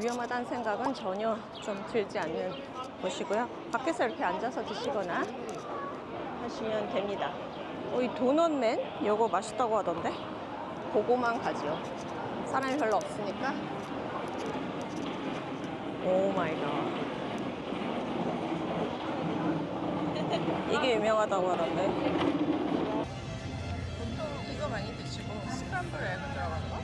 위험하다는 생각은 전혀 좀 들지 않는 곳이고요. 밖에서 이렇게 앉아서 드시거나 하시면 됩니다. 이 도넛맨 요거 맛있다고 하던데 그거만 가지요. 사람이 별로 없으니까. 오 마이 갓. 이게 유명하다고 하던데. 보통 이거 많이 드시고 스크램블 에그 들어간 거?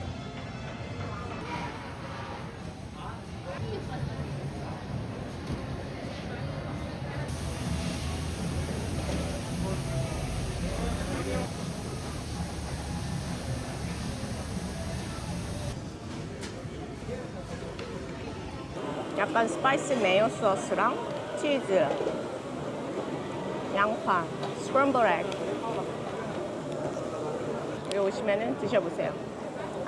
약간 스파이시 메요 소스랑 치즈, 양파, 스크램블 에그. 여기 오시면은 드셔보세요.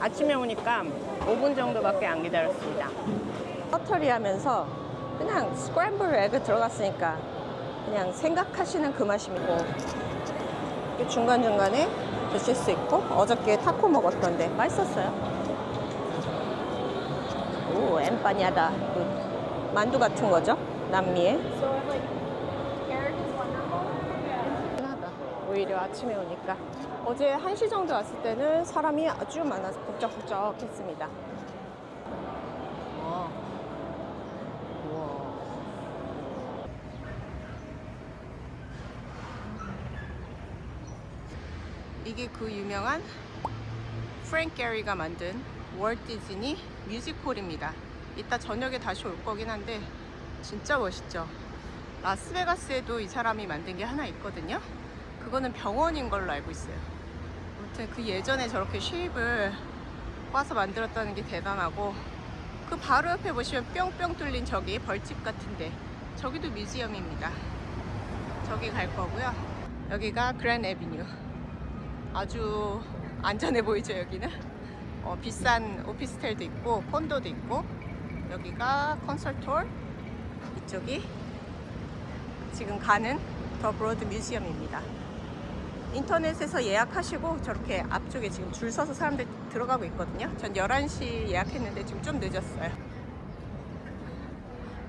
아침에 오니까 5분 정도밖에 안 기다렸습니다. 터터리 하면서 그냥 스크램블 에그 들어갔으니까 그냥 생각하시는 그 맛입니다. 중간중간에 드실 수 있고, 어저께 타코 먹었던데 맛있었어요. 오, 엠파냐다. 그 만두 같은 거죠? 남미에. 하다. 오히려 아침에 오니까. 어제 1시 정도 왔을 때는 사람이 아주 많아서 북적북적했습니다. 우와. 이게 그 유명한 프랭크 게리가 만든 월트 디즈니 뮤직홀입니다. 이따 저녁에 다시 올 거긴 한데 진짜 멋있죠. 라스베가스에도 이 사람이 만든 게 하나 있거든요. 그거는 병원인 걸로 알고 있어요. 아무튼 그 예전에 저렇게 쉐입을 꽈서 만들었다는 게 대단하고, 그 바로 옆에 보시면 뿅뿅 뚫린 저기 벌집 같은데 저기도 뮤지엄입니다. 저기 갈 거고요. 여기가 그랜드 애비뉴. 아주 안전해 보이죠. 여기는 비싼 오피스텔도 있고 콘도도 있고. 여기가 콘서트홀, 이쪽이 지금 가는 더 브로드 뮤지엄입니다. 인터넷에서 예약하시고 저렇게 앞쪽에 지금 줄 서서 사람들 들어가고 있거든요. 전 11시 예약했는데 지금 좀 늦었어요.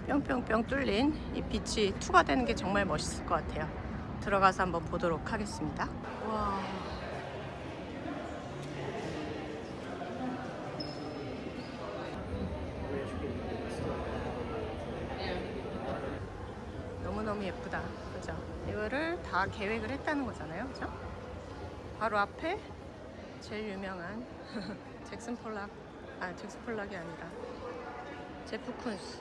뿅뿅뿅 뚫린 이 빛이 투가 되는 게 정말 멋있을 것 같아요. 들어가서 한번 보도록 하겠습니다. 와. 너무너무 예쁘다. 그죠? 이거를 다 계획을 했다는 거잖아요. 그죠? 바로 앞에 제일 유명한 잭슨 폴락, 잭슨 폴락이 아니라 제프 쿤스.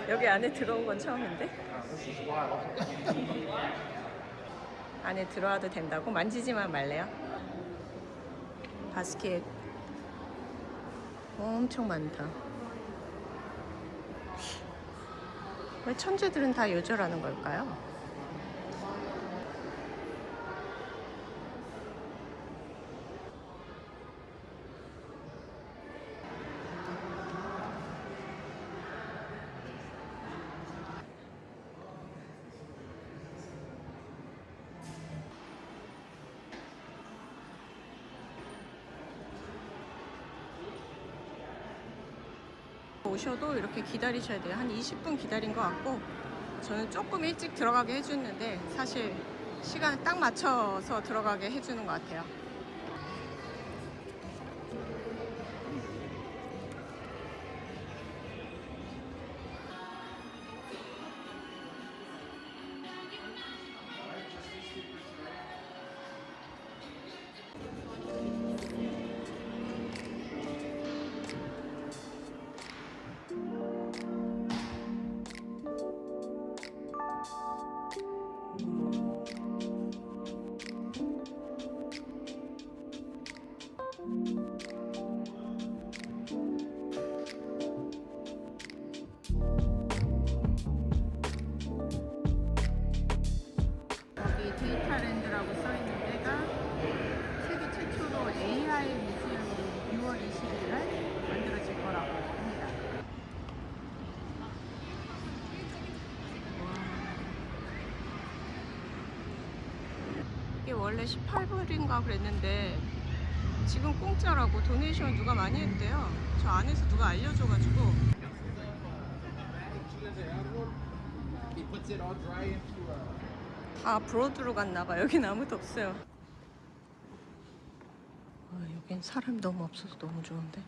여기 안에 들어온 건 처음인데? 안에 들어와도 된다고? 만지지만 말래요. 바스켓 엄청 많다. 왜 천재들은 다 요절하는 걸까요? 오셔도 이렇게 기다리셔야 돼요. 한 20분 기다린 것 같고, 저는 조금 일찍 들어가게 해주는데 사실 시간을 딱 맞춰서 들어가게 해주는 것 같아요. 원래 18불인가 그랬는데 지금 공짜라고 도네이션 누가 많이 했대요. 저 안에서 누가 알려줘가지고. 다 브로드로 갔나봐. 여긴 아무도 없어요. 여긴 사람이 너무 없어서 너무 좋은데.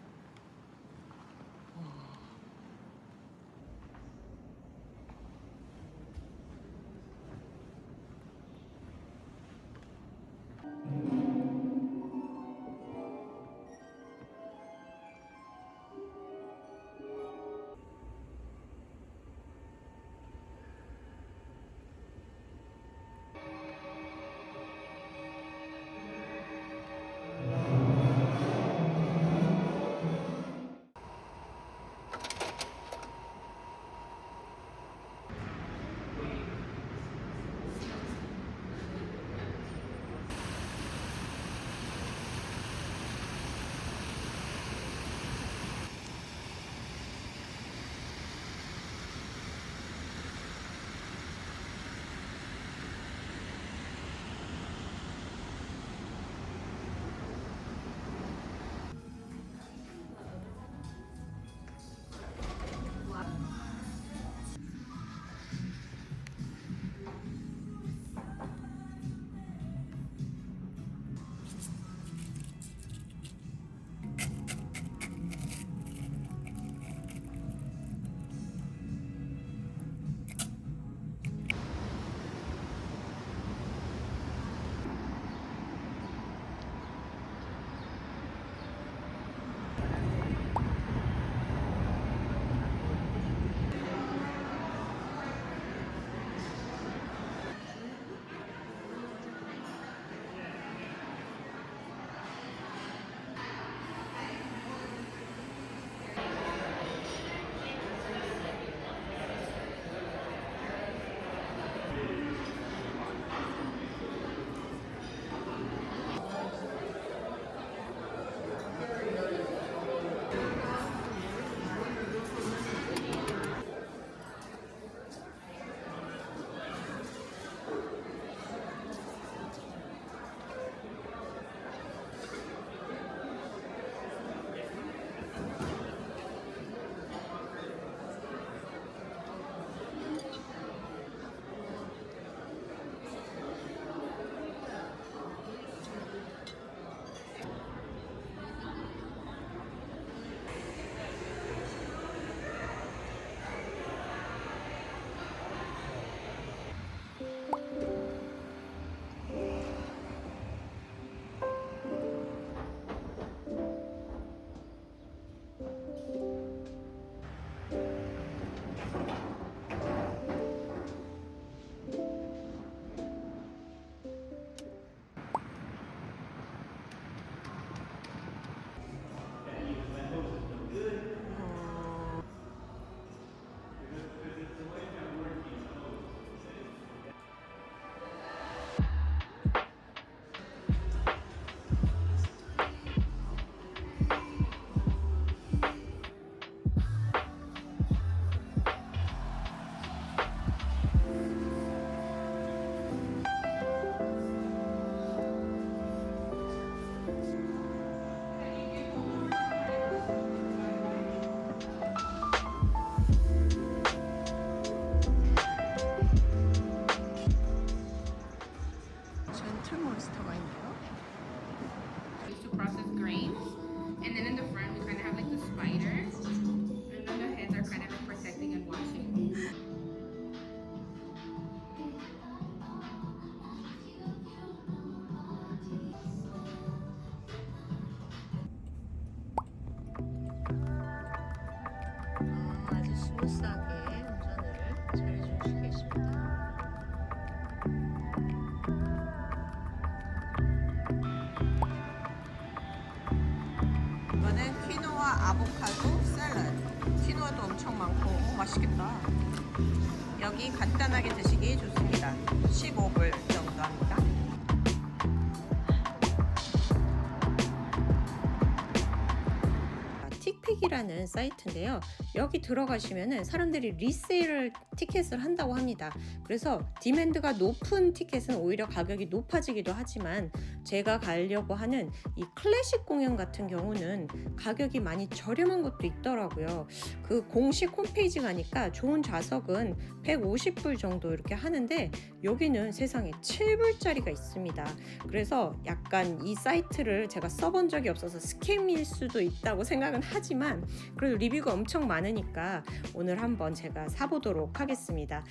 몬스터가 있네요. To process grains, and then in the front we kind of have like the spider, and then the heads are kind of like protecting and watching. 아주 스무스하게 운전을 잘해주시고 계십니다. 이거는 퀴노아 아보카도 샐러드. 퀴노아도 엄청 많고 맛있겠다. 여기 간단하게 드시기 좋습니다. 15불 정도 합니다. 틱픽이라는 있는 사이트인데요. 여기 들어가시면은 사람들이 리세일 티켓을 한다고 합니다. 그래서 디맨드가 높은 티켓은 오히려 가격이 높아지기도 하지만 제가 가려고 하는 이 클래식 공연 같은 경우는 가격이 많이 저렴한 것도 있더라고요. 그 공식 홈페이지 가니까 좋은 좌석은 150불 정도 이렇게 하는데 여기는 세상에 7불짜리가 있습니다. 그래서 약간 이 사이트를 제가 써본 적이 없어서 스캠일 수도 있다고 생각은 하지만 그래도 리뷰가 엄청 많으니까 오늘 한번 제가 사보도록 하겠습니다.